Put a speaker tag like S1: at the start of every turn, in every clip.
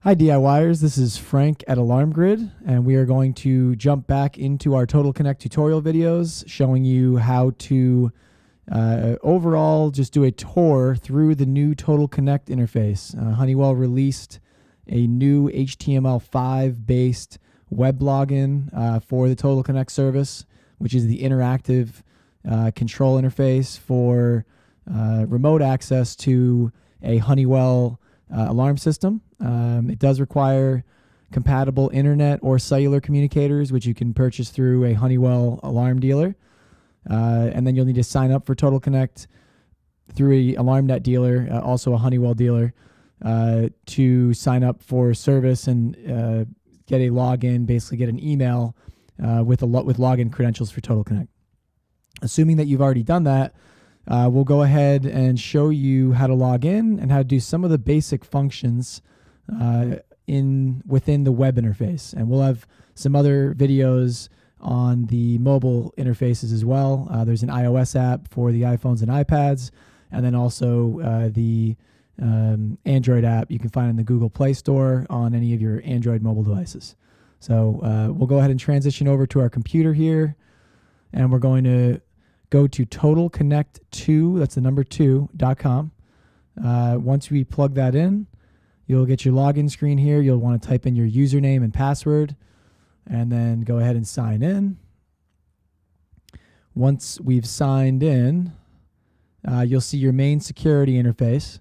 S1: Hi DIYers, this is Frank at Alarm Grid, and we are going to jump back into our Total Connect tutorial videos showing you how to overall just do a tour through the new Total Connect interface. Honeywell released a new HTML5 based web login for the Total Connect service, which is the interactive control interface for remote access to a Honeywell alarm system. It does require compatible internet or cellular communicators, which you can purchase through a Honeywell alarm dealer. And then you'll need to sign up for Total Connect through a AlarmNet dealer, also a Honeywell dealer, to sign up for service and get a login, basically get an email with login credentials for Total Connect. Assuming that you've already done that, we'll go ahead and show you how to log in and how to do some of the basic functions within the web interface. And we'll have some other videos on the mobile interfaces as well. There's an iOS app for the iPhones and iPads, and then also the Android app you can find in the Google Play Store on any of your Android mobile devices. So we'll go ahead and transition over to our computer here, and we're going to go to totalconnect2, that's the number 2.com. Once we plug that in, you'll get your login screen here. You'll want to type in your username and password, and then go ahead and sign in. Once we've signed in, you'll see your main security interface,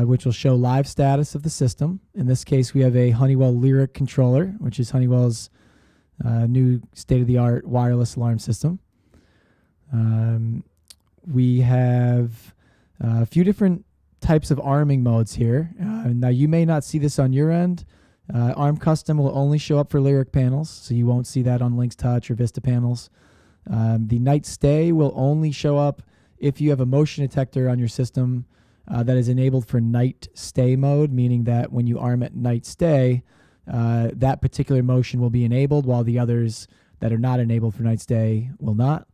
S1: which will show live status of the system. In this case, we have a Honeywell Lyric controller, which is Honeywell's new state-of-the-art wireless alarm system. We have a few different types of arming modes here. Now you may not see this on your end. Arm Custom will only show up for Lyric panels, so you won't see that on Lynx Touch or Vista panels. The Night Stay will only show up if you have a motion detector on your system that is enabled for Night Stay mode, meaning that when you arm at Night Stay, that particular motion will be enabled while the others that are not enabled for Night Stay will not.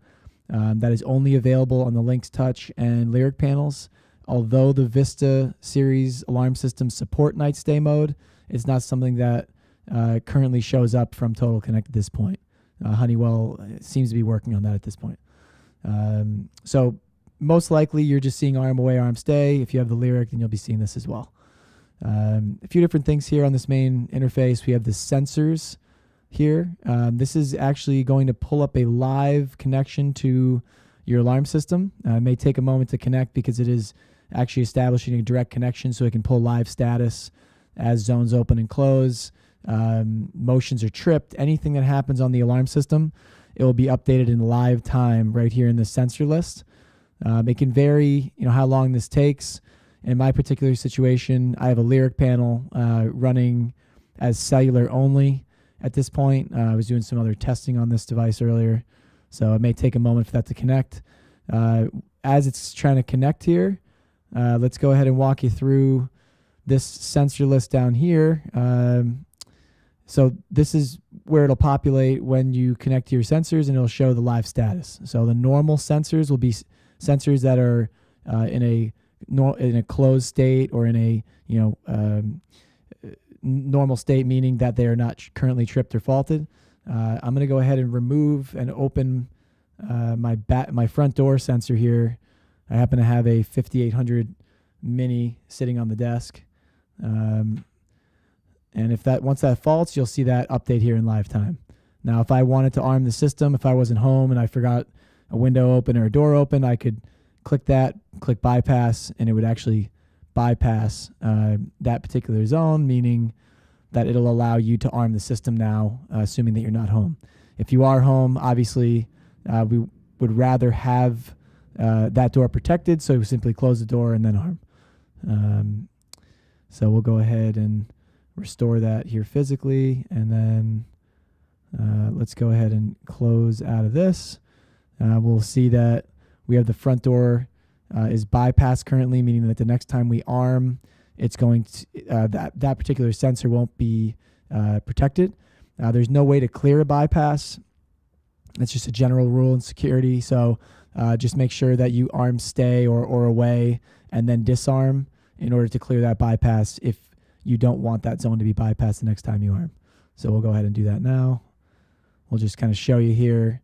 S1: That is only available on the Lynx Touch and Lyric panels. Although the Vista series alarm systems support Night Stay mode, it's not something that currently shows up from Total Connect at this point. Honeywell seems to be working on that at this point. So most likely you're just seeing arm away, arm stay. If you have the Lyric, then you'll be seeing this as well. A few different things here on this main interface. We have the sensors here. This is actually going to pull up a live connection to your alarm system. It may take a moment to connect because it is actually establishing a direct connection, so it can pull live status as zones open and close. Motions are tripped. Anything that happens on the alarm system, it will be updated in live time right here in the sensor list. It can vary, how long this takes. In my particular situation, I have a Lyric panel running as cellular only at this point. I was doing some other testing on this device earlier, so it may take a moment for that to connect. As it's trying to connect here, let's go ahead and walk you through this sensor list down here. So this is where it'll populate when you connect to your sensors, and it'll show the live status. So the normal sensors will be sensors that are in a closed state or in a normal state, meaning that they are not currently tripped or faulted. I'm going to go ahead and remove and open my front door sensor here. I happen to have a 5800 mini sitting on the desk. And once that faults, you'll see that update here in live time. Now, if I wanted to arm the system, if I wasn't home and I forgot a window open or a door open, I could click bypass, and it would actually bypass that particular zone, meaning that it'll allow you to arm the system now, assuming that you're not home. If you are home, obviously, we would rather have that door protected, so we simply close the door and then arm. So we'll go ahead and restore that here physically, and then let's go ahead and close out of this. We'll see that we have the front door is bypassed currently, meaning that the next time we arm, it's going to that particular sensor won't be protected. There's no way to clear a bypass. It's just a general rule in security. So just make sure that you arm stay or away and then disarm in order to clear that bypass if you don't want that zone to be bypassed the next time you arm. So we'll go ahead and do that now. We'll just kind of show you here.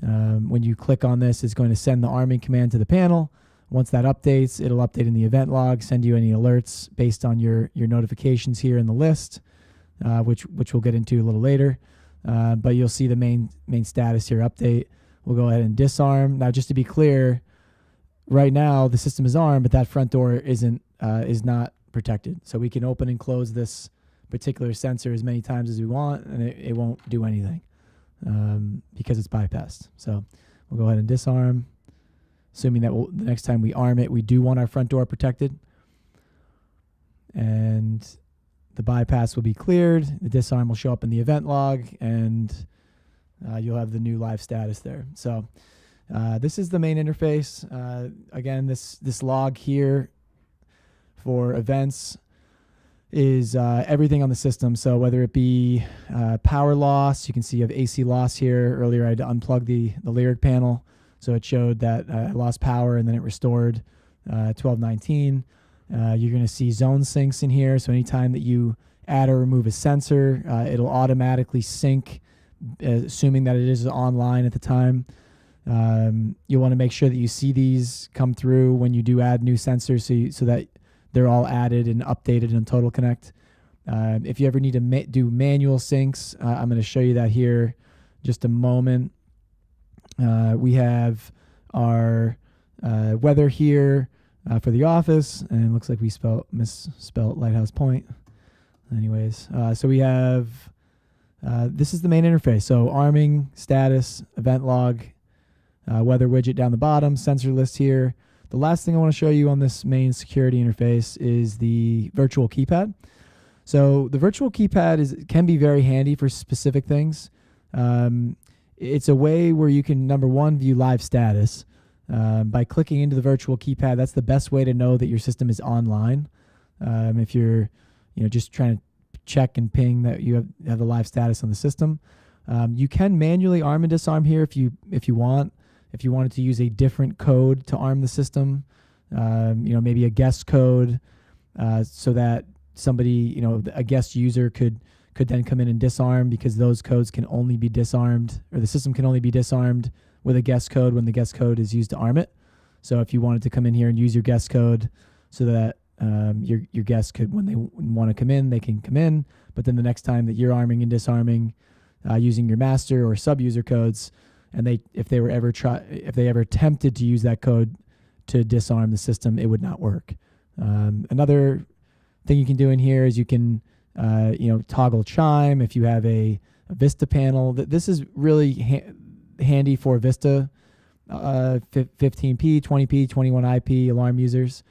S1: When you click on this, it's going to send the arming command to the panel. Once that updates, it'll update in the event log, send you any alerts based on your notifications here in the list, which we'll get into a little later. But you'll see the main status here, update. We'll go ahead and disarm. Now, just to be clear, right now the system is armed, but that front door is not protected. So we can open and close this particular sensor as many times as we want, and it won't do anything because it's bypassed. So we'll go ahead and disarm, assuming that the next time we arm it, we do want our front door protected. And the bypass will be cleared. The disarm will show up in the event log, and you'll have the new live status there. So this is the main interface. Again, this log here for events is everything on the system. So whether it be power loss, you can see you have AC loss here. Earlier I had to unplug the Lyric panel, so it showed that I lost power and then it restored 1219. You're going to see zone syncs in here. So anytime that you add or remove a sensor, it'll automatically sync, assuming that it is online at the time. You'll want to make sure that you see these come through when you do add new sensors, so that they're all added and updated in Total Connect. If you ever need to do manual syncs, I'm going to show you that here in just a moment. We have our weather here for the office, and it looks like we misspelled Lighthouse Point. Anyways, so we have, this is the main interface. So arming, status, event log, weather widget down the bottom, sensor list here. The last thing I want to show you on this main security interface is the virtual keypad. So the virtual keypad can be very handy for specific things. It's a way where you can, number one, view live status. By clicking into the virtual keypad, that's the best way to know that your system is online. If you're just trying to check and ping that you have the live status on the system. You can manually arm and disarm here if you want. If you wanted to use a different code to arm the system, maybe a guest code, so that somebody, a guest user could then come in and disarm, because those codes can only be disarmed, or the system can only be disarmed with a guest code when the guest code is used to arm it. So if you wanted to come in here and use your guest code so that your guests could, when they want to come in, they can come in, but then the next time that you're arming and disarming using your master or sub-user codes, and if they ever attempted to use that code to disarm the system, it would not work. Another thing you can do in here is you can toggle chime if you have a Vista panel. This is really handy for Vista 15P, 20P, 21IP alarm users.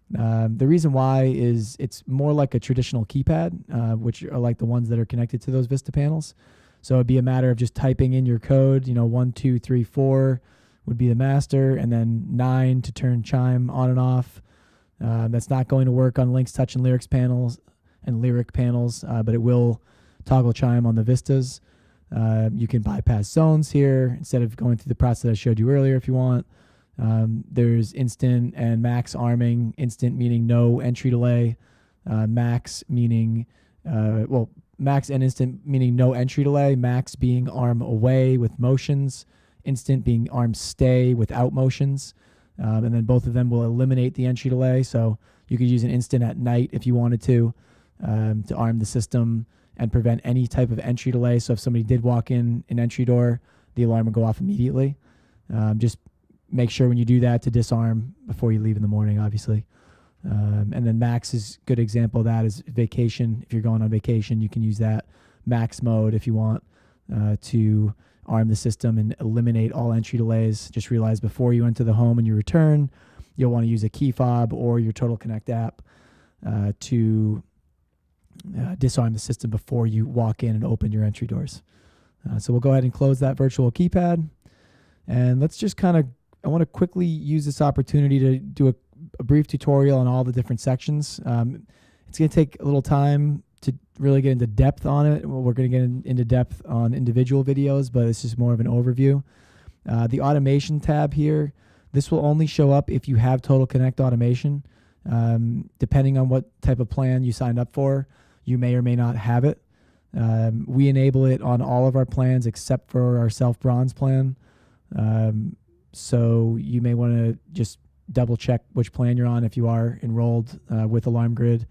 S1: The reason why is it's more like a traditional keypad, which are like the ones that are connected to those Vista panels. So it'd be a matter of just typing in your code, 1, 2, 3, 4 would be the master, and then 9 to turn chime on and off. That's not going to work on Lynx Touch and Lyric panels, but it will toggle chime on the Vistas. You can bypass zones here instead of going through the process that I showed you earlier if you want. There's instant and max arming. Instant meaning no entry delay. Max meaning, max and instant meaning no entry delay. Max being arm away with motions. Instant being arm stay without motions. And then both of them will eliminate the entry delay. So you could use an instant at night if you wanted to arm the system and prevent any type of entry delay. So if somebody did walk in an entry door, the alarm would go off immediately. Just make sure when you do that to disarm before you leave in the morning, obviously. And then max is a good example of that is vacation. If you're going on vacation, you can use that max mode if you want to arm the system and eliminate all entry delays. Just realize before you enter the home and you return, you'll want to use a key fob or your Total Connect app to disarm the system before you walk in and open your entry doors. So we'll go ahead and close that virtual keypad. And let's just I want to quickly use this opportunity to do a brief tutorial on all the different sections. It's going to take a little time to really get into depth on it. We're going to get into depth on individual videos, but it's just more of an overview. The automation tab here, this will only show up if you have Total Connect automation. Depending on what type of plan you signed up for, you may or may not have it. We enable it on all of our plans except for our self-bronze plan. So you may want to just double check which plan you're on if you are enrolled with Alarm Grid.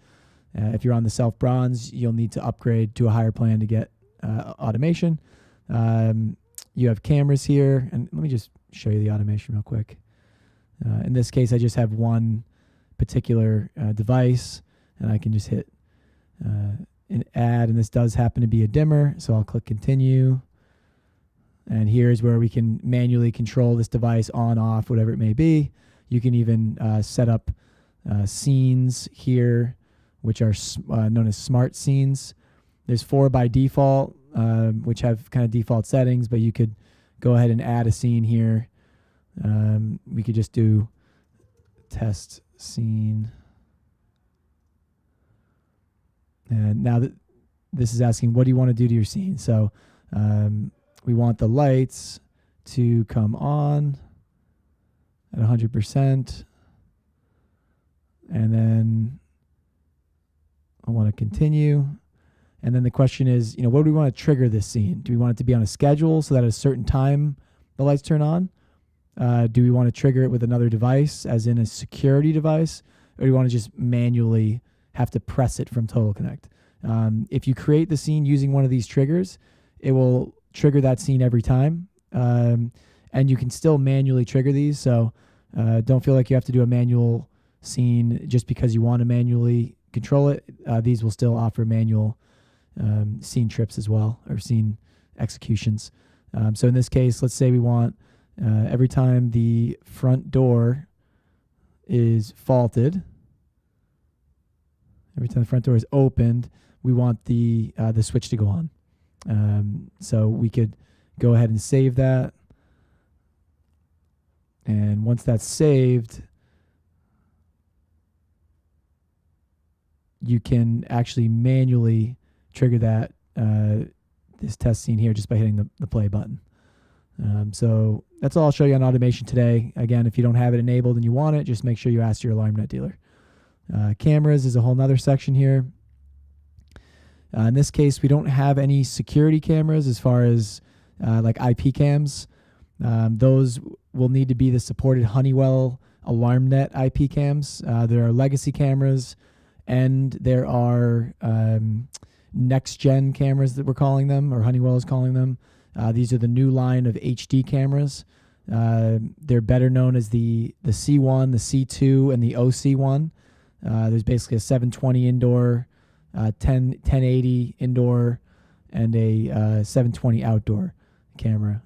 S1: If you're on the self-bronze, you'll need to upgrade to a higher plan to get automation. You have cameras here, and let me just show you the automation real quick. In this case, I just have one particular device, and I can just hit an add, and this does happen to be a dimmer, so I'll click continue. And here's where we can manually control this device on, off, whatever it may be. You can even set up scenes here, which are known as smart scenes. There's 4 by default, which have kind of default settings, but you could go ahead and add a scene here. We could just do test scene. And now that this is asking, what do you want to do to your scene? So we want the lights to come on at 100%. And then I want to continue. And then the question is, what do we want to trigger this scene? Do we want it to be on a schedule so that at a certain time the lights turn on? Do we want to trigger it with another device, as in a security device? Or do we want to just manually have to press it from Total Connect? If you create the scene using one of these triggers, it will trigger that scene every time. And you can still manually trigger these. So don't feel like you have to do a manual scene just because you want to manually control it. These will still offer manual scene trips as well, or scene executions. So in this case, let's say we want every time the front door is faulted, every time the front door is opened, we want the switch to go on. So we could go ahead and save that. And once that's saved, you can actually manually trigger that this test scene here just by hitting the play button. So that's all I'll show you on automation today. Again, if you don't have it enabled and you want it, just make sure you ask your AlarmNet dealer. Cameras is a whole nother section here. In this case, we don't have any security cameras as far as like IP cams. Those will need to be the supported Honeywell AlarmNet IP cams. There are legacy cameras, and there are next-gen cameras that we're calling them, or Honeywell is calling them. These are the new line of HD cameras. They're better known as the C1, the C2, and the OC1. There's basically a 720 indoor, 1080 indoor, and a 720 outdoor camera.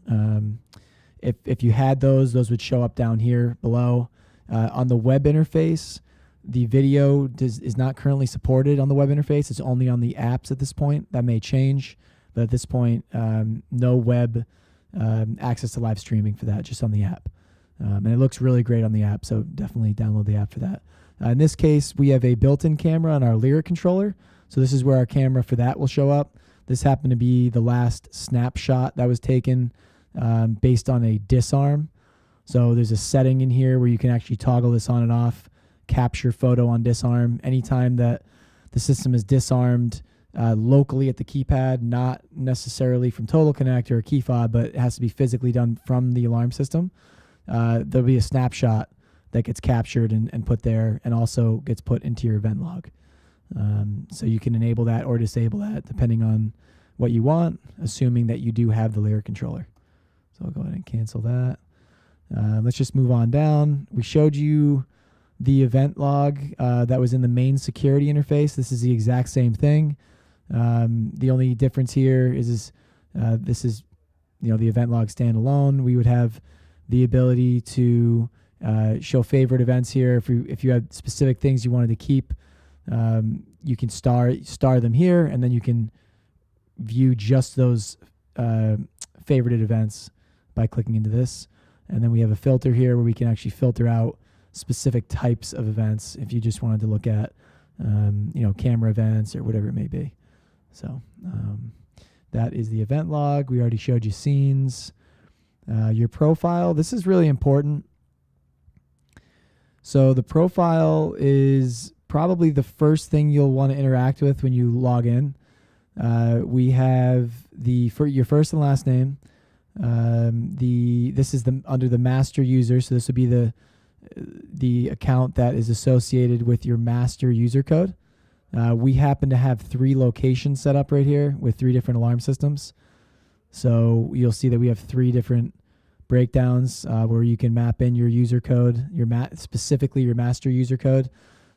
S1: If you had those would show up down here below. On the web interface, the video is not currently supported on the web interface. It's only on the apps at this point. That may change, but at this point, no web access to live streaming for that, just on the app. And it looks really great on the app, so definitely download the app for that. In this case, we have a built-in camera on our Lyric controller, so this is where our camera for that will show up. This happened to be the last snapshot that was taken based on a disarm. So there's a setting in here where you can actually toggle this on and off, capture photo on disarm. Anytime that the system is disarmed locally at the keypad, not necessarily from Total Connect or a key fob, but it has to be physically done from the alarm system, there'll be a snapshot that gets captured and put there, and also gets put into your event log. So you can enable that or disable that depending on what you want, assuming that you do have the Lyric controller. So I'll go ahead and cancel that. Let's just move on down. We showed you the event log that was in the main security interface. This is the exact same thing. The only difference here is this is the event log standalone. We would have the ability to show favorite events here. If you had specific things you wanted to keep, you can star them here, and then you can view just those favorited events by clicking into this. And then we have a filter here where we can actually filter out specific types of events if you just wanted to look at camera events or whatever it may be. So that is the event log. We already showed you scenes. Your profile, this is really important. So the profile is probably the first thing you'll want to interact with when you log in. We have your first and last name. This is under the master user, so this would be the account that is associated with your master user code. We happen to have 3 locations set up right here with 3 different alarm systems. So you'll see that we have 3 different breakdowns where you can map in your user code, specifically your master user code.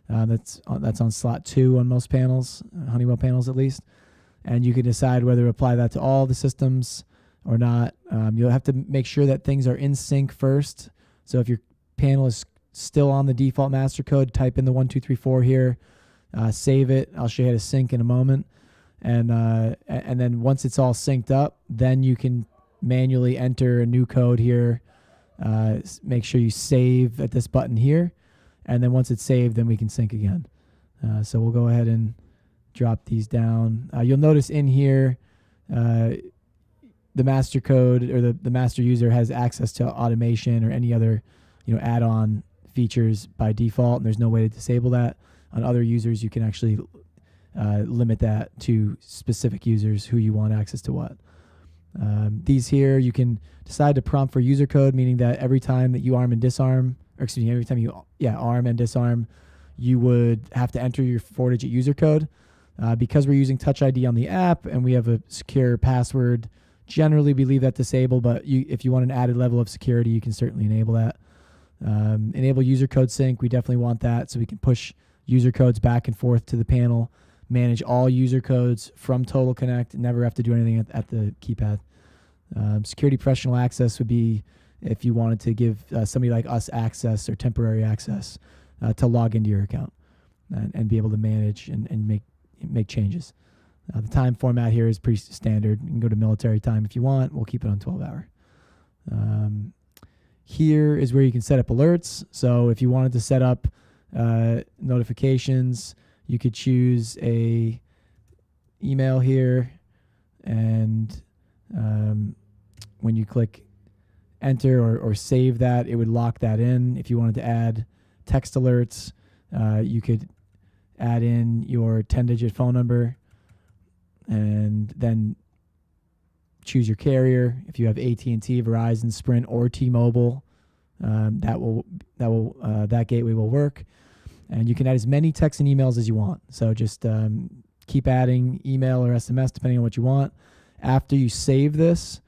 S1: That's on slot 2 on most panels, Honeywell panels at least. And you can decide whether to apply that to all the systems or not. You'll have to make sure that things are in sync first. So if your panel is still on the default master code, type in the 1234 here, save it. I'll show you how to sync in a moment. And then once it's all synced up, then you can manually enter a new code here. Make sure you save at this button here. And then once it's saved, then we can sync again. So we'll go ahead and drop these down. You'll notice in here, the master code or the master user has access to automation or any other add-on features by default, and there's no way to disable that. On other users, you can actually limit that to specific users who you want access to what. These here, you can decide to prompt for user code, meaning that every time that you arm and disarm, every time you arm and disarm, you would have to enter your 4-digit user code. Because we're using Touch ID on the app and we have a secure password, generally we leave that disabled, but if you want an added level of security, you can certainly enable that. Enable user code sync, we definitely want that so we can push user codes back and forth to the panel, manage all user codes from Total Connect, never have to do anything at the keypad. Security professional access would be if you wanted to give somebody like us access or temporary access to log into your account and be able to manage and make changes. The time format here is pretty standard. You can go to military time if you want. We'll keep it on 12-hour. Here is where you can set up alerts. So if you wanted to set up notifications, you could choose a email here, and when you click enter or save that, it would lock that in. If you wanted to add text alerts, you could add in your 10-digit phone number and then choose your carrier. If you have AT&T, Verizon, Sprint, or T-Mobile, that gateway will work. And you can add as many texts and emails as you want. So just keep adding email or SMS depending on what you want. After you save this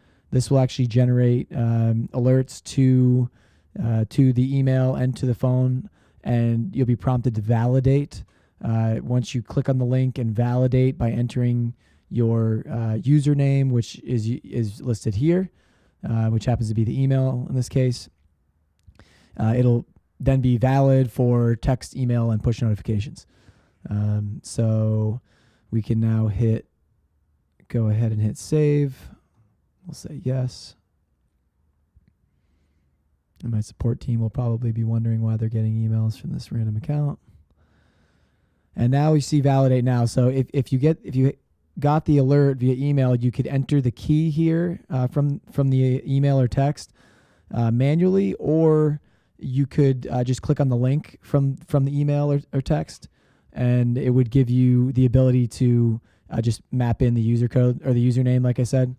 S1: will actually generate alerts to the email and to the phone, and you'll be prompted to validate. Once you click on the link and validate by entering your username, which is listed here, which happens to be the email in this case, it'll then be valid for text, email, and push notifications. So we can now go ahead and hit save. We'll say yes. And my support team will probably be wondering why they're getting emails from this random account. And now we see validate now. So if you got the alert via email, you could enter the key here from the email or text manually, or you could just click on the link from the email or text, and it would give you the ability to just map in the user code or the username, like I said,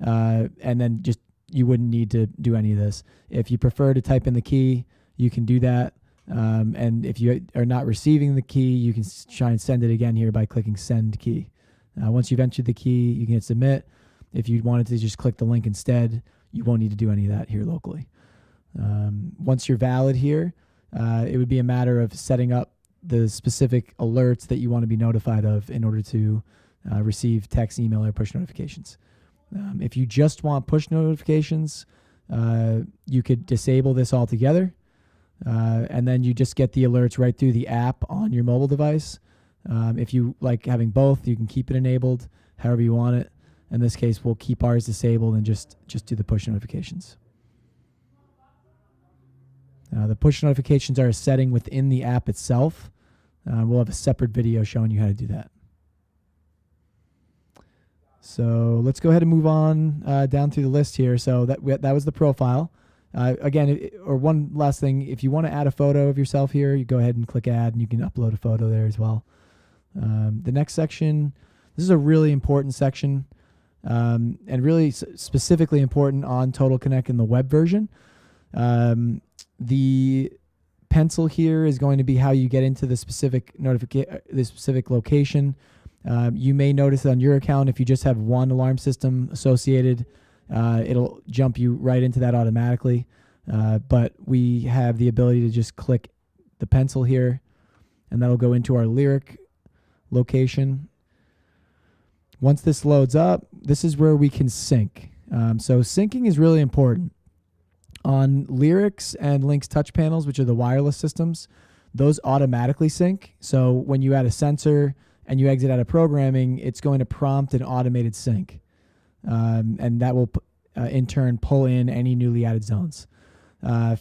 S1: and then you wouldn't need to do any of this. If you prefer to type in the key, you can do that. And if you are not receiving the key, you can try and send it again here by clicking send key. Once you've entered the key, you can hit submit. If you wanted to just click the link instead, you won't need to do any of that here locally. Once you're valid here, it would be a matter of setting up the specific alerts that you want to be notified of in order to receive text, email, or push notifications. If you just want push notifications, you could disable this altogether, and then you just get the alerts right through the app on your mobile device. If you like having both, you can keep it enabled however you want it. In this case, we'll keep ours disabled and just do the push notifications. The push notifications are a setting within the app itself. We'll have a separate video showing you how to do that. So let's go ahead and move on down through the list here. So that was the profile. Or one last thing, if you want to add a photo of yourself here, you go ahead and click add, and you can upload a photo there as well. The next section, this is a really important section, and really specifically important on Total Connect in the web version. The pencil here is going to be how you get into the specific location. You may notice that on your account, if you just have one alarm system associated, it'll jump you right into that automatically. But we have the ability to just click the pencil here, and that'll go into our Lyric location. Once this loads up, this is where we can sync. So syncing is really important. On Lyrics and Lynx touch panels, which are the wireless systems, those automatically sync. So when you add a sensor and you exit out of programming, it's going to prompt an automated sync. And that will in turn pull in any newly added zones.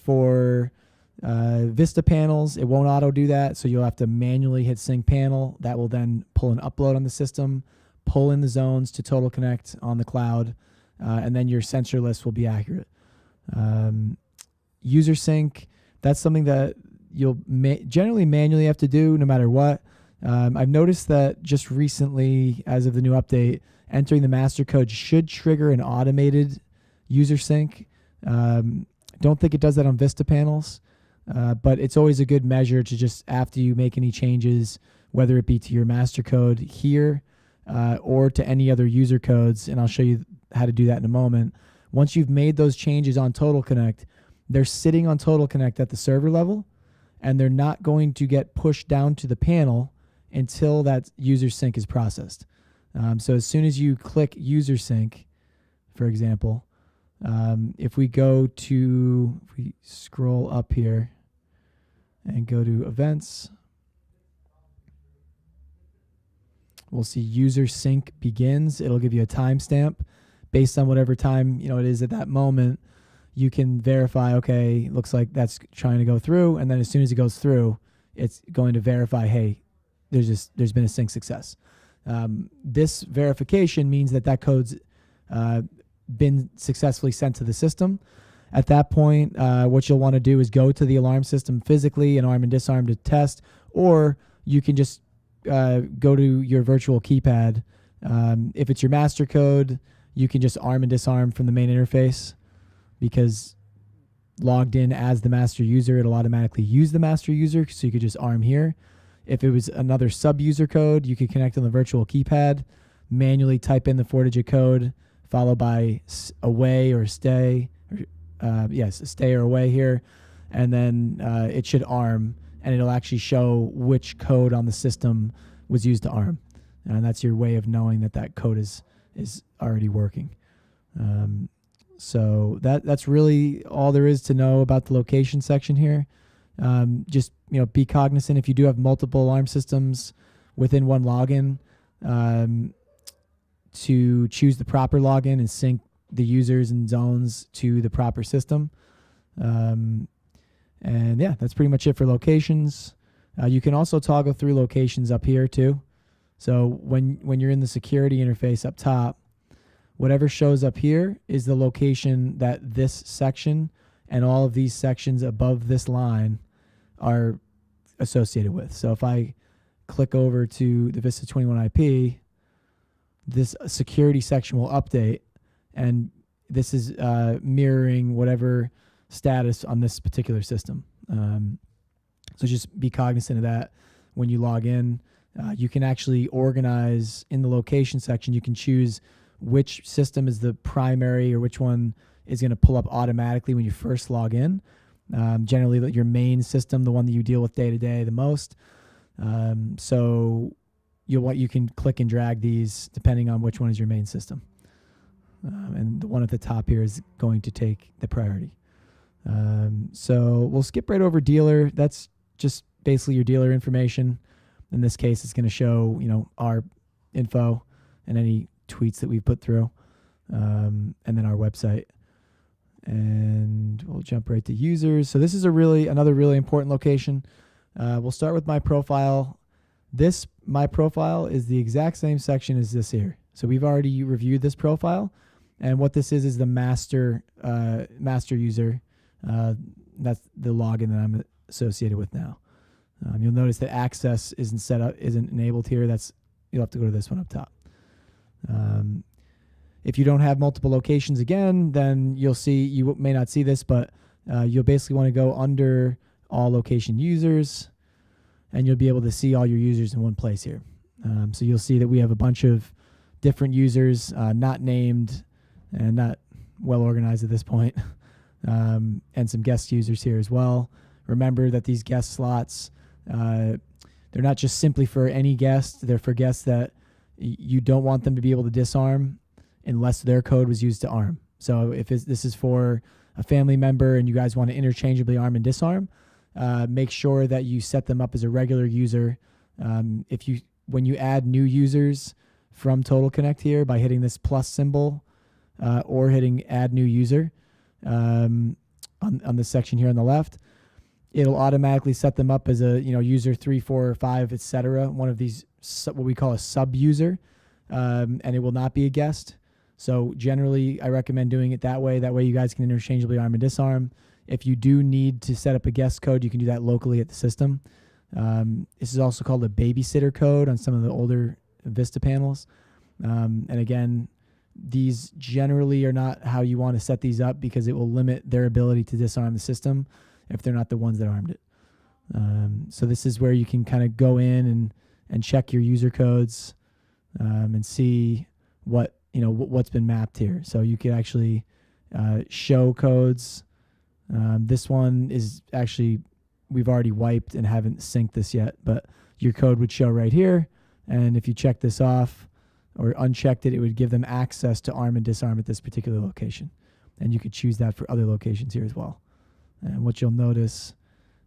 S1: For Vista panels, it won't auto do that, so you'll have to manually hit sync panel. That will then pull an upload on the system, pull in the zones to Total Connect on the cloud, and then your sensor list will be accurate. User sync, that's something that you'll generally manually have to do no matter what. I've noticed that just recently, as of the new update, entering the master code should trigger an automated user sync. Don't think it does that on Vista panels, but it's always a good measure to just, after you make any changes, whether it be to your master code here or to any other user codes, and I'll show you how to do that in a moment. Once you've made those changes on Total Connect, they're sitting on Total Connect at the server level, and they're not going to get pushed down to the panel until that user sync is processed. So as soon as you click user sync, for example, if we scroll up here and go to events, we'll see user sync begins. It'll give you a timestamp based on whatever time it is at that moment. You can verify, okay, looks like that's trying to go through, and then as soon as it goes through, it's going to verify, hey, there's been a sync success. This verification means that code's been successfully sent to the system. At that point, what you'll want to do is go to the alarm system physically and arm and disarm to test, or you can just go to your virtual keypad. If it's your master code, you can just arm and disarm from the main interface, because logged in as the master user, it'll automatically use the master user, so you could just arm here. If it was another sub-user code, you could connect on the virtual keypad, manually type in the 4-digit code, followed by away or stay, stay or away here, and then it should arm, and it'll actually show which code on the system was used to arm, and that's your way of knowing that code is already working. So that's really all there is to know about the location section here. Just be cognizant if you do have multiple alarm systems within one login, to choose the proper login and sync the users and zones to the proper system. And yeah, that's pretty much it for locations. You can also toggle through locations up here too. So when you're in the security interface up top, whatever shows up here is the location that this section and all of these sections above this line are associated with. So if I click over to the Vista 21 IP, this security section will update, and this is mirroring whatever status on this particular system. So just be cognizant of that when you log in. You can actually organize in the location section. You can choose which system is the primary or which one is going to pull up automatically when you first log in. Generally, your main system, the one that you deal with day to day the most. So you can click and drag these depending on which one is your main system. And the one at the top here is going to take the priority. So we'll skip right over dealer. That's just basically your dealer information. In this case, it's going to show, our info and any tweets that we've put through, and then our website. And we'll jump right to users. So this is another really important location. We'll start with my profile. My profile is the exact same section as this here. So we've already reviewed this profile, and what this is the master user That's the login that I'm associated with now. You'll notice that access isn't enabled here. You'll have to go to this one up top. If you don't have multiple locations again, then you may not see this, but you'll basically want to go under all location users, and you'll be able to see all your users in one place here. So you'll see that we have a bunch of different users, not named and not well organized at this point, and some guest users here as well. Remember that these guest slots, they're not just simply for any guest. They're for guests that you don't want them to be able to disarm unless their code was used to arm. So if this is for a family member and you guys want to interchangeably arm and disarm, make sure that you set them up as a regular user. When you add new users from Total Connect here by hitting this plus symbol or hitting add new user on this section here on the left, it'll automatically set them up as a user 3, 4, 5, etc. One of these what we call a sub user, and it will not be a guest. So generally, I recommend doing it that way. That way, you guys can interchangeably arm and disarm. If you do need to set up a guest code, you can do that locally at the system. This is also called a babysitter code on some of the older Vista panels. And again, these generally are not how you want to set these up because it will limit their ability to disarm the system if they're not the ones that armed it. So this is where you can kind of go in and check your user codes and see what's been mapped here. So you could actually show codes. This one is actually, we've already wiped and haven't synced this yet, but your code would show right here. And if you check this off or unchecked it, it would give them access to arm and disarm at this particular location. And you could choose that for other locations here as well. And what you'll notice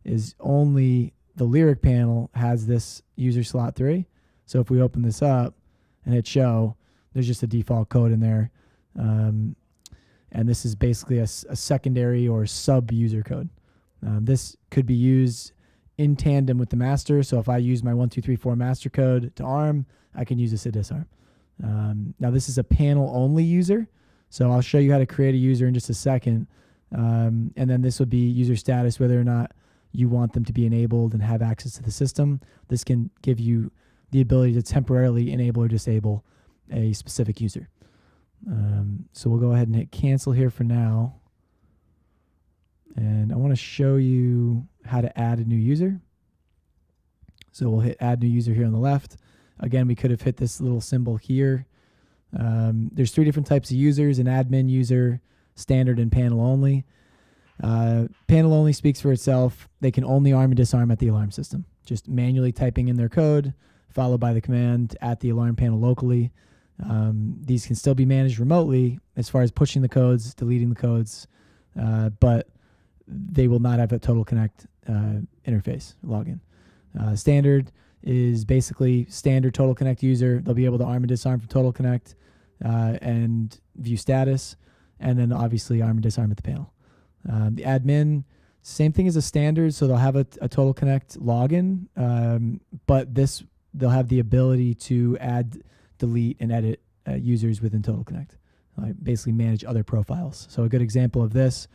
S1: is only the Lyric panel has this user slot 3. So if we open this up and hit show, there's just a default code in there. And this is basically a secondary or sub user code. This could be used in tandem with the master. So if I use my 1, 2, 3, 4 master code to arm, I can use this to disarm. Now this is a panel only user. So I'll show you how to create a user in just a second. And then this would be user status, whether or not you want them to be enabled and have access to the system. This can give you the ability to temporarily enable or disable a specific user. So we'll go ahead and hit cancel here for now. And I want to show you how to add a new user. So we'll hit add new user here on the left. Again, we could have hit this little symbol here. There's 3 different types of users: an admin user, standard, and panel only. Panel only speaks for itself. They can only arm and disarm at the alarm system. Just manually typing in their code, followed by the command at the alarm panel locally. These can still be managed remotely as far as pushing the codes, deleting the codes, but they will not have a Total Connect interface login. Standard is basically standard Total Connect user. They'll be able to arm and disarm from Total Connect and view status, and then obviously arm and disarm at the panel. The admin, same thing as a standard, so they'll have a Total Connect login, but they'll have the ability to add, delete, and edit users within Total Connect. Basically manage other profiles. So a good example of this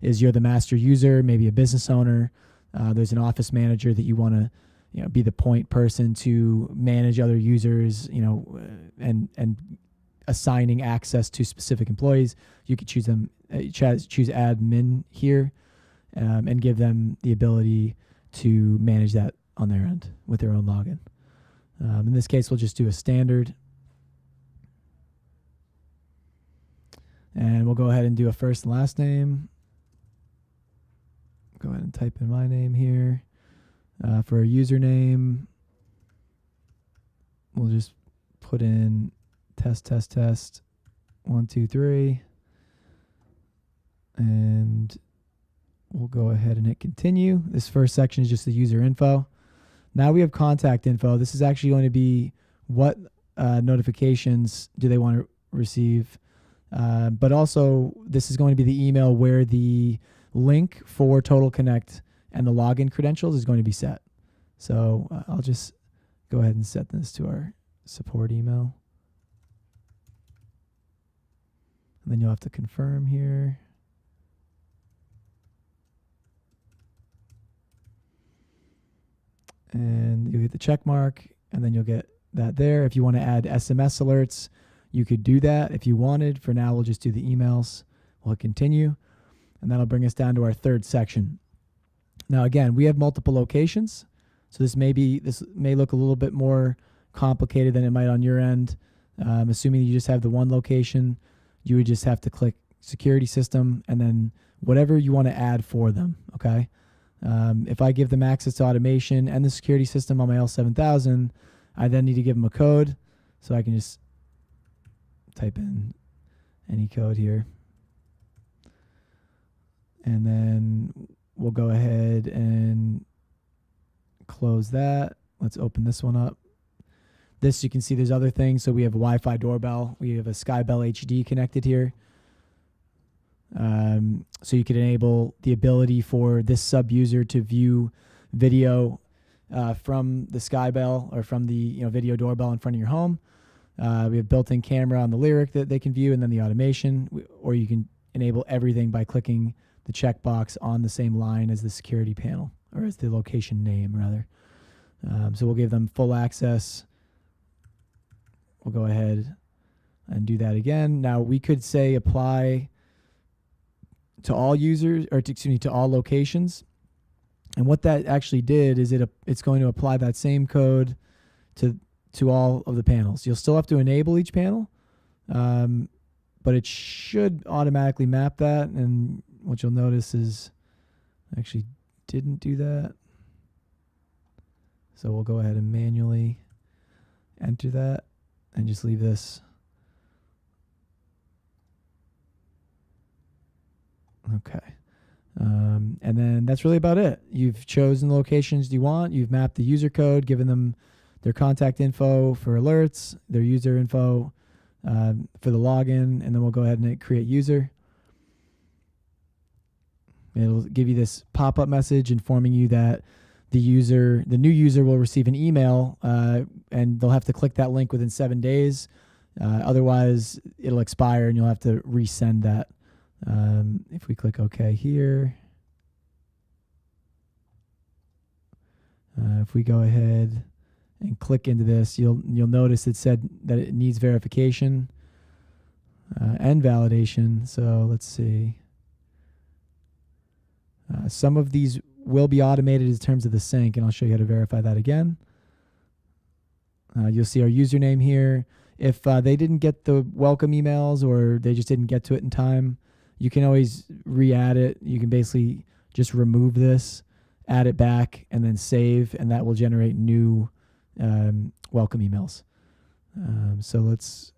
S1: is you're the master user, maybe a business owner. There's an office manager that you want to be the point person to manage other users, and assigning access to specific employees. You could choose admin here, and give them the ability to manage that on their end with their own login. In this case, we'll just do a standard. And we'll go ahead and do a first and last name. Go ahead and type in my name here. For a username, we'll just put in test 1, 2, 3. And we'll go ahead and hit continue. This first section is just the user info. Now we have contact info. This is actually going to be what notifications do they want to receive. But also, this is going to be the email where the link for Total Connect and the login credentials is going to be set. So I'll just go ahead and set this to our support email. And then you'll have to confirm here. and you hit the check mark, and then you'll get that there. If you want to add SMS alerts, you could do that if you wanted. For now, we'll just do the emails. We'll hit continue, and that'll bring us down to our third section. Now, again, we have multiple locations, so this may look a little bit more complicated than it might on your end. Assuming you just have the one location, you would just have to click security system and then whatever you want to add for them, okay? If I give them access to automation and the security system on my L7000, I then need to give them a code, so I can just type in any code here. And then we'll go ahead and close that. Let's open this one up. This, you can see there's other things. So we have a Wi-Fi doorbell. We have a Skybell HD connected here. So you could enable the ability for this sub-user to view video from the Skybell or from the video doorbell in front of your home. We have built-in camera on the Lyric that they can view, and then the automation. Or you can enable everything by clicking the checkbox on the same line as the security panel, or as the location name, rather. So we'll give them full access. We'll go ahead and do that again. Now we could say apply to all users, or to all locations. And what that actually did is it's going to apply that same code to all of the panels. You'll still have to enable each panel, but it should automatically map that. And what you'll notice is I actually didn't do that. So we'll go ahead and manually enter that and just leave this. Okay. And then that's really about it. You've chosen the locations you want. You've mapped the user code, given them their contact info for alerts, their user info for the login, and then we'll go ahead and hit create user. It'll give you this pop-up message informing you that the new user will receive an email, and they'll have to click that link within 7 days. Otherwise, it'll expire and you'll have to resend that. If we click OK here, if we go ahead and click into this, you'll notice it said that it needs verification and validation. So let's see. Some of these will be automated in terms of the sync, and I'll show you how to verify that again. You'll see our username here. If they didn't get the welcome emails or they just didn't get to it in time, you can always re-add it. You can basically just remove this, add it back, and then save, and that will generate new welcome emails. So let's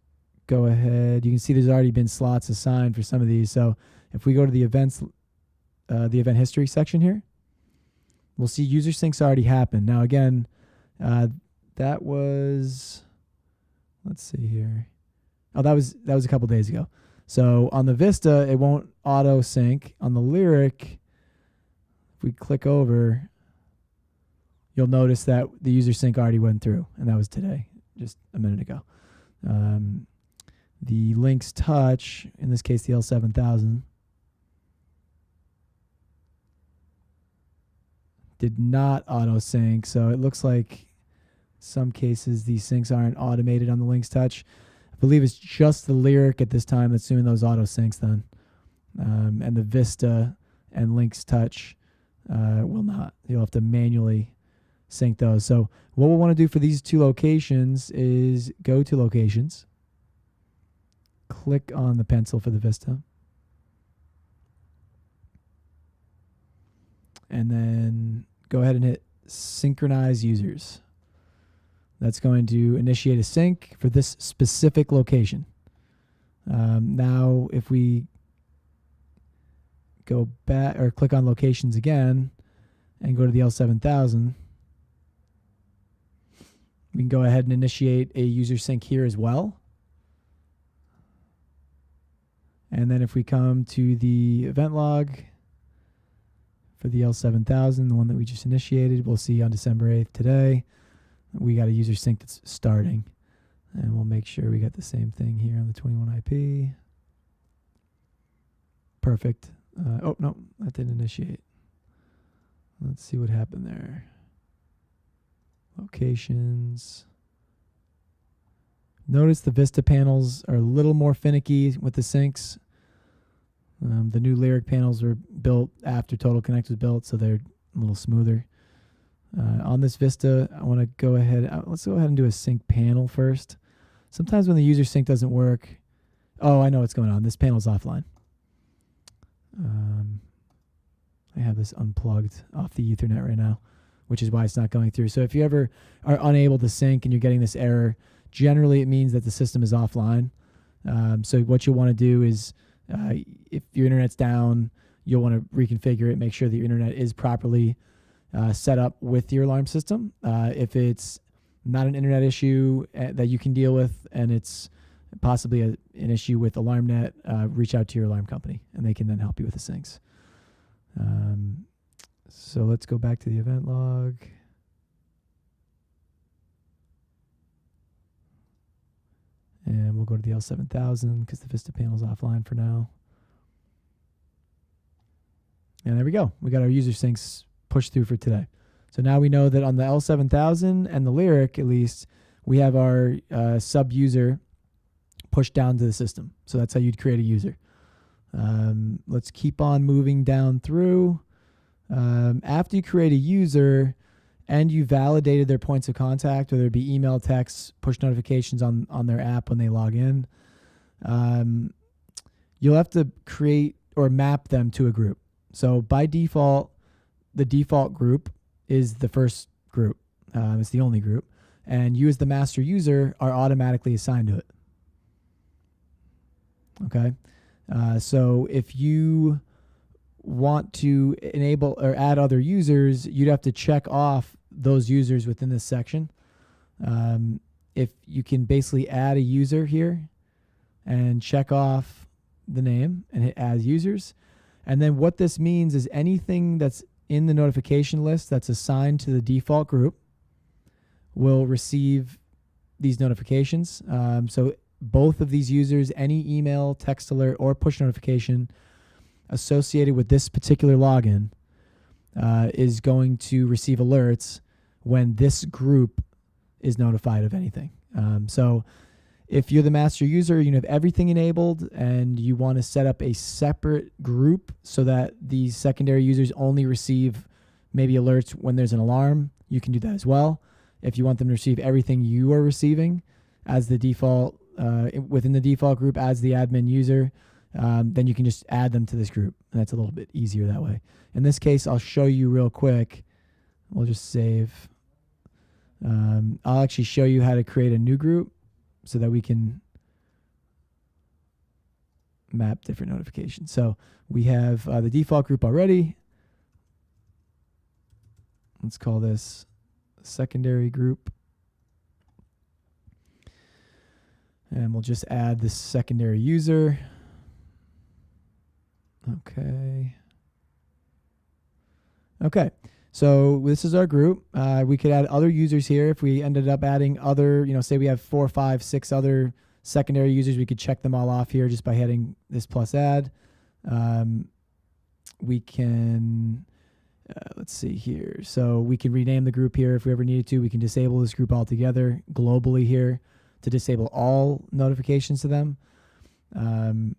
S1: go ahead. You can see there's already been slots assigned for some of these. So if we go to the event history section here, we'll see user syncs already happened. Now again, that was, let's see here. Oh, that was a couple days ago. So on the Vista, it won't auto sync. On the Lyric, if we click over, you'll notice that the user sync already went through, and that was today, just a minute ago. The Lynx Touch, in this case the L7000, did not auto sync, so it looks like some cases these syncs aren't automated on the Lynx Touch. I believe it's just the Lyric at this time that's doing those auto syncs then. And the Vista and Lynx Touch will not. You'll have to manually sync those. So what we'll want to do for these two locations is go to locations, click on the pencil for the Vista, and then go ahead and hit synchronize users. That's going to initiate a sync for this specific location. Now, if we go back or click on locations again and go to the L7000, we can go ahead and initiate a user sync here as well. And then if we come to the event log for the L7000, the one that we just initiated, we'll see on December 8th today, we got a user sync that's starting. And we'll make sure we got the same thing here on the 21 IP. Perfect. Oh, no, that didn't initiate. Let's see what happened there. Notifications. Notice the Vista panels are a little more finicky with the syncs. The new Lyric panels were built after Total Connect was built, so they're a little smoother. On this Vista, I want to go ahead. Let's go ahead and do a sync panel first. Sometimes when the user sync doesn't work, oh, I know what's going on. This panel's offline. I have this unplugged off the Ethernet right now, which is why it's not going through. So if you ever are unable to sync and you're getting this error, generally it means that the system is offline. So what you'll want to do is, if your internet's down, you'll want to reconfigure it, make sure that your internet is properly set up with your alarm system. If it's not an internet issue that you can deal with, and it's possibly an issue with AlarmNet, reach out to your alarm company, and they can then help you with the syncs. So let's go back to the event log. And we'll go to the L7000 because the Vista panel is offline for now. And there we go. We got our user syncs pushed through for today. So now we know that on the L7000 and the Lyric, at least, we have our sub-user pushed down to the system. So that's how you'd create a user. Let's keep on moving down through. After you create a user and you validated their points of contact, whether it be email, text, push notifications on their app when they log in, you'll have to create or map them to a group. So by default, the default group is the first group. It's the only group. And you as the master user are automatically assigned to it. Okay? So if you want to enable or add other users, you'd have to check off those users within this section. If you can basically add a user here and check off the name and hit add users. And then what this means is anything that's in the notification list that's assigned to the default group will receive these notifications. So both of these users, any email, text alert, or push notification associated with this particular login is going to receive alerts when this group is notified of anything. So if you're the master user, you have everything enabled and you want to set up a separate group so that these secondary users only receive maybe alerts when there's an alarm, you can do that as well. If you want them to receive everything you are receiving as the default, within the default group as the admin user, then you can just add them to this group. And that's a little bit easier that way. In this case, I'll show you real quick. We'll just save. I'll actually show you how to create a new group so that we can map different notifications. So we have the default group already. Let's call this secondary group. And we'll just add this secondary user. Okay. Okay. So this is our group. We could add other users here. If we ended up adding other, say we have 4, 5, 6 other secondary users, we could check them all off here just by hitting this plus add. We can, let's see here. So we can rename the group here if we ever needed to. We can disable this group altogether globally here to disable all notifications to them. And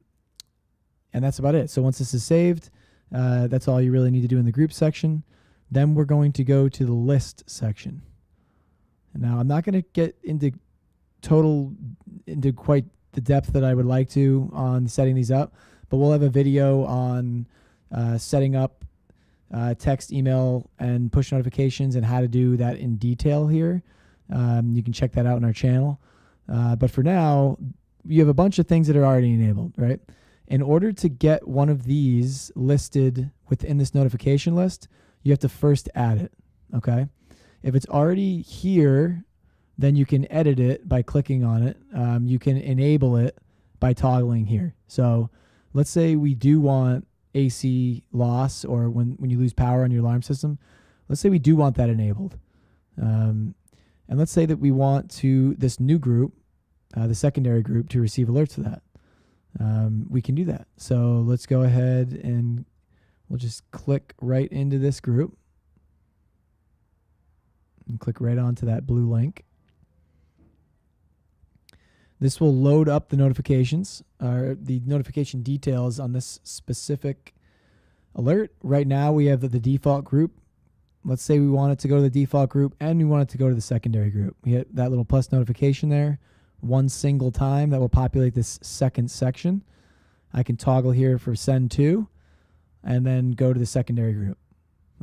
S1: that's about it. So once this is saved, that's all you really need to do in the group section. Then we're going to go to the list section. And now I'm not going to get into quite the depth that I would like to on setting these up, but we'll have a video on setting up text, email, and push notifications and how to do that in detail here. You can check that out on our channel. But for now, you have a bunch of things that are already enabled, right? In order to get one of these listed within this notification list, you have to first add it, okay? If it's already here, then you can edit it by clicking on it. You can enable it by toggling here. So let's say we do want AC loss, or when you lose power on your alarm system, let's say we do want that enabled. And let's say that we want this new group, the secondary group, to receive alerts for that. We can do that. So let's go ahead and we'll just click right into this group. And click right onto that blue link. This will load up the notifications, or the notification details on this specific alert. Right now we have the default group. Let's say we want it to go to the default group and we want it to go to the secondary group. We hit that little plus notification there one single time. That will populate this second section. I can toggle here for send to and then go to the secondary group.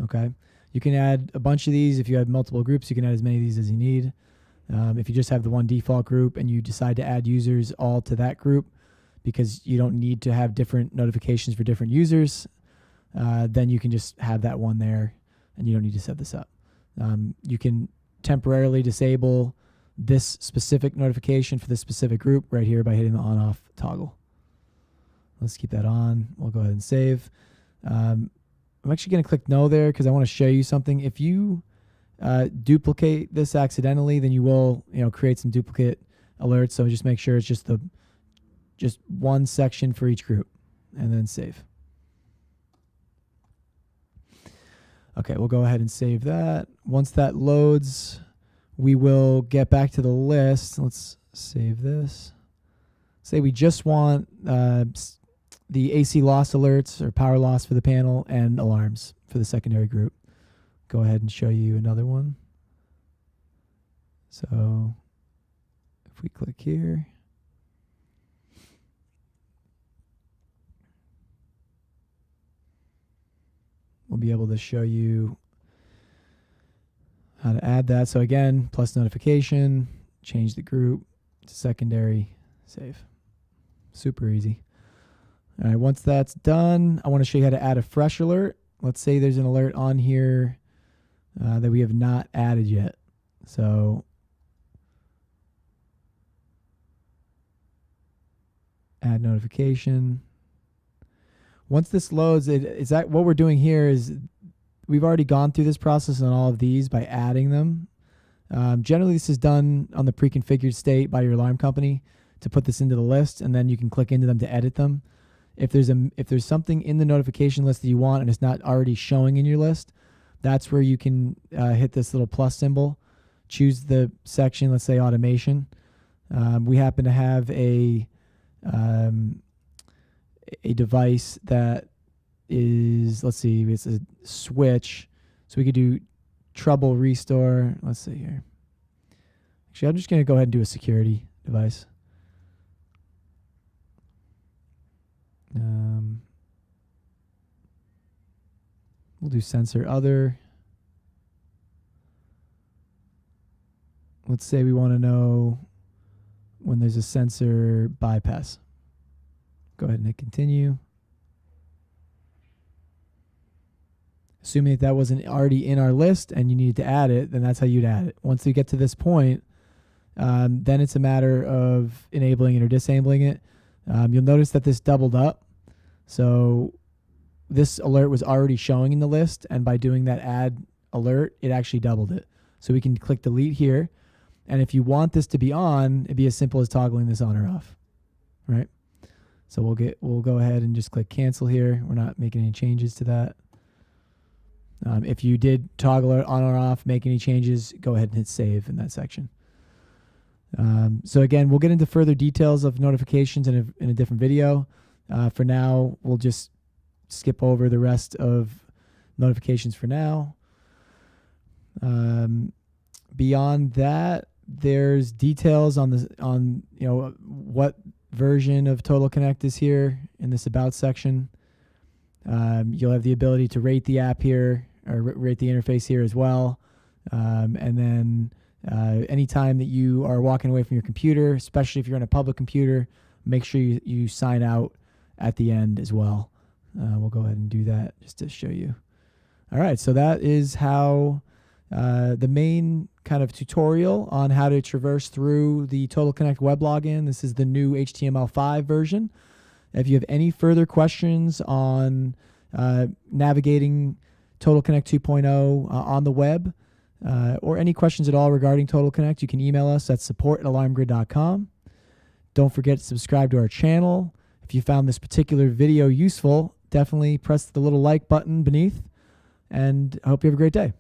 S1: Okay. You can add a bunch of these. If you have multiple groups, you can add as many of these as you need. If you just have the one default group and you decide to add users all to that group because you don't need to have different notifications for different users, then you can just have that one there and you don't need to set this up. You can temporarily disable this specific notification for this specific group right here by hitting the on-off toggle. Let's keep that on. We'll go ahead and save. I'm actually going to click no there because I want to show you something. If you duplicate this accidentally, then you will, create some duplicate alerts. So just make sure it's just one section for each group, and then save. Okay, we'll go ahead and save that. Once that loads, we will get back to the list. Let's save this. Say we just want the AC loss alerts or power loss for the panel and alarms for the secondary group. Go ahead and show you another one. So if we click here, we'll be able to show you how to add that. So again, plus notification, change the group to secondary, save. Super easy. All right, once that's done, I want to show you how to add a fresh alert. Let's say there's an alert on here that we have not added yet. So add notification. Once this loads, what we're doing here is we've already gone through this process on all of these by adding them. Generally, this is done on the pre-configured state by your alarm company to put this into the list, and then you can click into them to edit them. If there's something in the notification list that you want and it's not already showing in your list, that's where you can hit this little plus symbol, choose the section, let's say automation. We happen to have a device that is, let's see, it's a switch. So we could do trouble restore. Let's see here. Actually, I'm just going to go ahead and do a security device. We'll do sensor other. Let's say we want to know when there's a sensor bypass. Go ahead and hit continue. Assuming that wasn't already in our list and you needed to add it, then that's how you'd add it. Once you get to this point, then it's a matter of enabling it or disabling it. You'll notice that this doubled up. So this alert was already showing in the list, and by doing that add alert, it actually doubled it. So we can click delete here. And if you want this to be on, it'd be as simple as toggling this on or off, right? So we'll go ahead and just click cancel here. We're not making any changes to that. If you did toggle it on or off, make any changes, go ahead and hit save in that section. So again, we'll get into further details of notifications in a different video. For now, we'll just skip over the rest of notifications for now. Beyond that, there's details on what version of Total Connect is here in this about section. You'll have the ability to rate the app here, or rate the interface here as well. And then anytime that you are walking away from your computer, especially if you're on a public computer, make sure you sign out at the end as well. We'll go ahead and do that just to show you. All right, so that is how the main kind of tutorial on how to traverse through the Total Connect web login. This is the new HTML5 version. If you have any further questions on navigating Total Connect 2.0 on the web, or any questions at all regarding Total Connect, you can email us at support@alarmgrid.com. Don't forget to subscribe to our channel. If you found this particular video useful, definitely press the little like button beneath, and I hope you have a great day.